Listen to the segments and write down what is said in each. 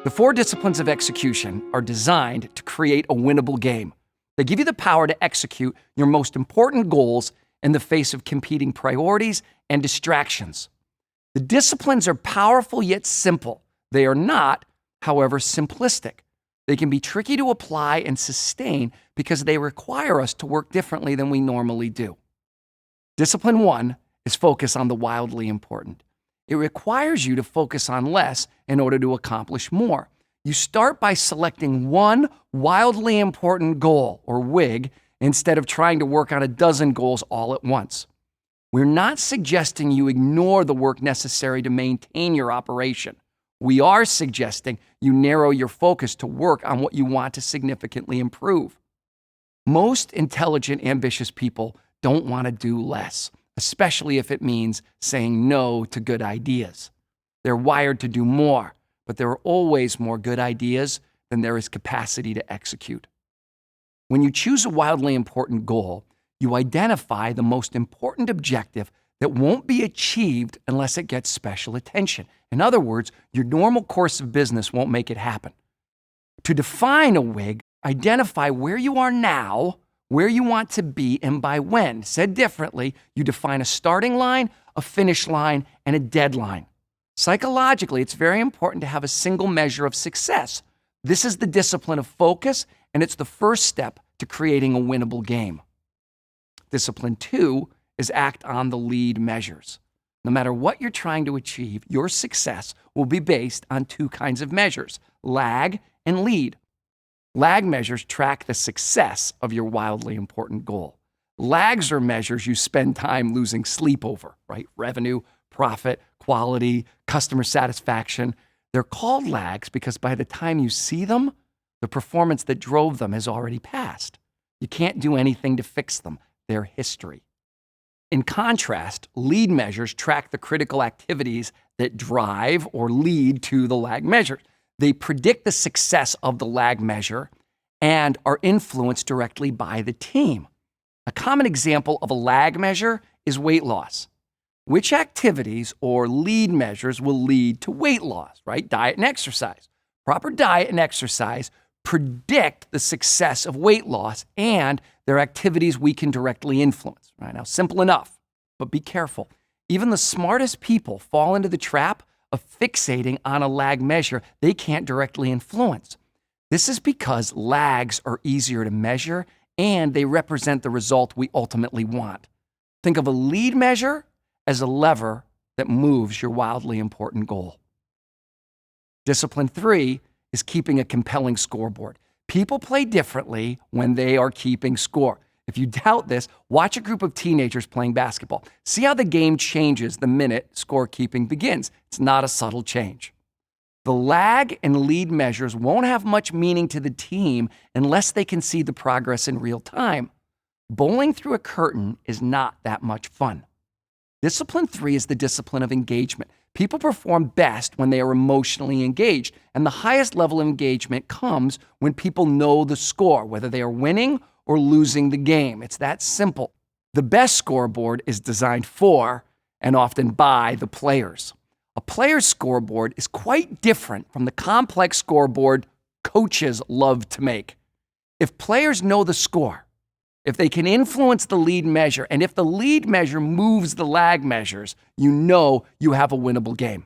The 4 disciplines of execution are designed to create a winnable game. They give you the power to execute your most important goals in the face of competing priorities and distractions. The disciplines are powerful yet simple. They are not, however, simplistic. They can be tricky to apply and sustain because they require us to work differently than we normally do. Discipline 1 is focus on the wildly important. It requires you to focus on less in order to accomplish more. You start by selecting one wildly important goal, or WIG, instead of trying to work on a dozen goals all at once. We're not suggesting you ignore the work necessary to maintain your operation. We are suggesting you narrow your focus to work on what you want to significantly improve. Most intelligent, ambitious people don't want to do less, especially if it means saying no to good ideas. They're wired to do more, but there are always more good ideas than there is capacity to execute. When you choose a wildly important goal, you identify the most important objective that won't be achieved unless it gets special attention. In other words, your normal course of business won't make it happen. To define a WIG, identify where you are now, where you want to be, and by when. Said differently, you define a starting line, a finish line, and a deadline. Psychologically, it's very important to have a single measure of success. This is the discipline of focus, and it's the first step to creating a winnable game. Discipline 2 is act on the lead measures. No matter what you're trying to achieve, your success will be based on 2 kinds of measures, lag and lead. Lag measures track the success of your wildly important goal. Lags are measures you spend time losing sleep over, right? Revenue, profit, quality, customer satisfaction. They're called lags because by the time you see them, the performance that drove them has already passed. You can't do anything to fix them. They're history. In contrast, lead measures track the critical activities that drive or lead to the lag measure. They predict the success of the lag measure and are influenced directly by the team. A common example of a lag measure is weight loss. Which activities or lead measures will lead to weight loss, right? Diet and exercise. Proper diet and exercise predict the success of weight loss, and they're activities we can directly influence. Right? Now, simple enough, but be careful. Even the smartest people fall into the trap of fixating on a lag measure they can't directly influence. This is because lags are easier to measure and they represent the result we ultimately want. Think of a lead measure as a lever that moves your wildly important goal. Discipline 3 is keeping a compelling scoreboard. People play differently when they are keeping score. If you doubt this, watch a group of teenagers playing basketball. See how the game changes the minute scorekeeping begins. It's not a subtle change. The lag and lead measures won't have much meaning to the team unless they can see the progress in real time. Bowling through a curtain is not that much fun. Discipline 3 is the discipline of engagement. People perform best when they are emotionally engaged, and the highest level of engagement comes when people know the score, whether they are winning or losing the game. It's that simple. The best scoreboard is designed for and often by the players. A player's scoreboard is quite different from the complex scoreboard coaches love to make. If players know the score, if they can influence the lead measure, and if the lead measure moves the lag measures, you know you have a winnable game.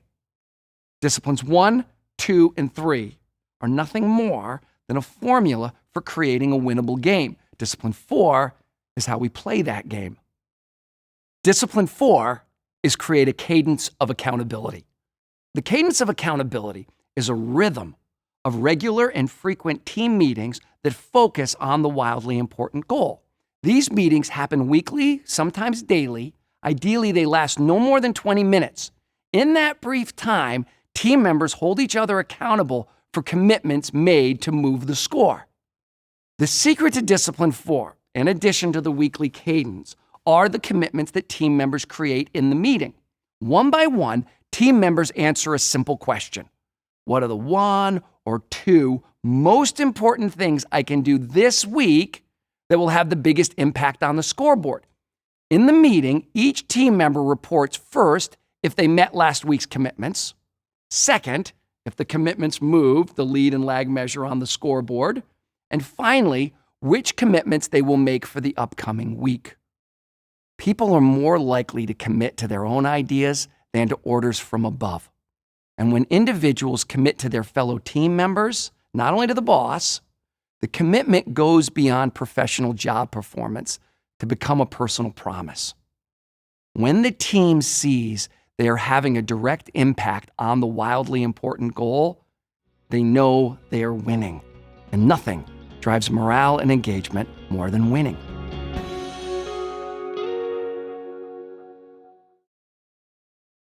Disciplines 1, 2, and 3 are nothing more than a formula for creating a winnable game. Discipline 4 is how we play that game. Discipline 4 is create a cadence of accountability. The cadence of accountability is a rhythm of regular and frequent team meetings that focus on the wildly important goal. These meetings happen weekly, sometimes daily. Ideally, they last no more than 20 minutes. In that brief time, team members hold each other accountable for commitments made to move the score. The secret to Discipline 4, in addition to the weekly cadence, are the commitments that team members create in the meeting. One by one, team members answer a simple question. What are the 1 or 2 most important things I can do this week that will have the biggest impact on the scoreboard? In the meeting, each team member reports first if they met last week's commitments, second, If the commitments move the lead and lag measure on the scoreboard. And finally, which commitments they will make for the upcoming week. People are more likely to commit to their own ideas than to orders from above. And when individuals commit to their fellow team members, not only to the boss, the commitment goes beyond professional job performance to become a personal promise. When the team sees they are having a direct impact on the wildly important goal, they know they are winning. And nothing drives morale and engagement more than winning.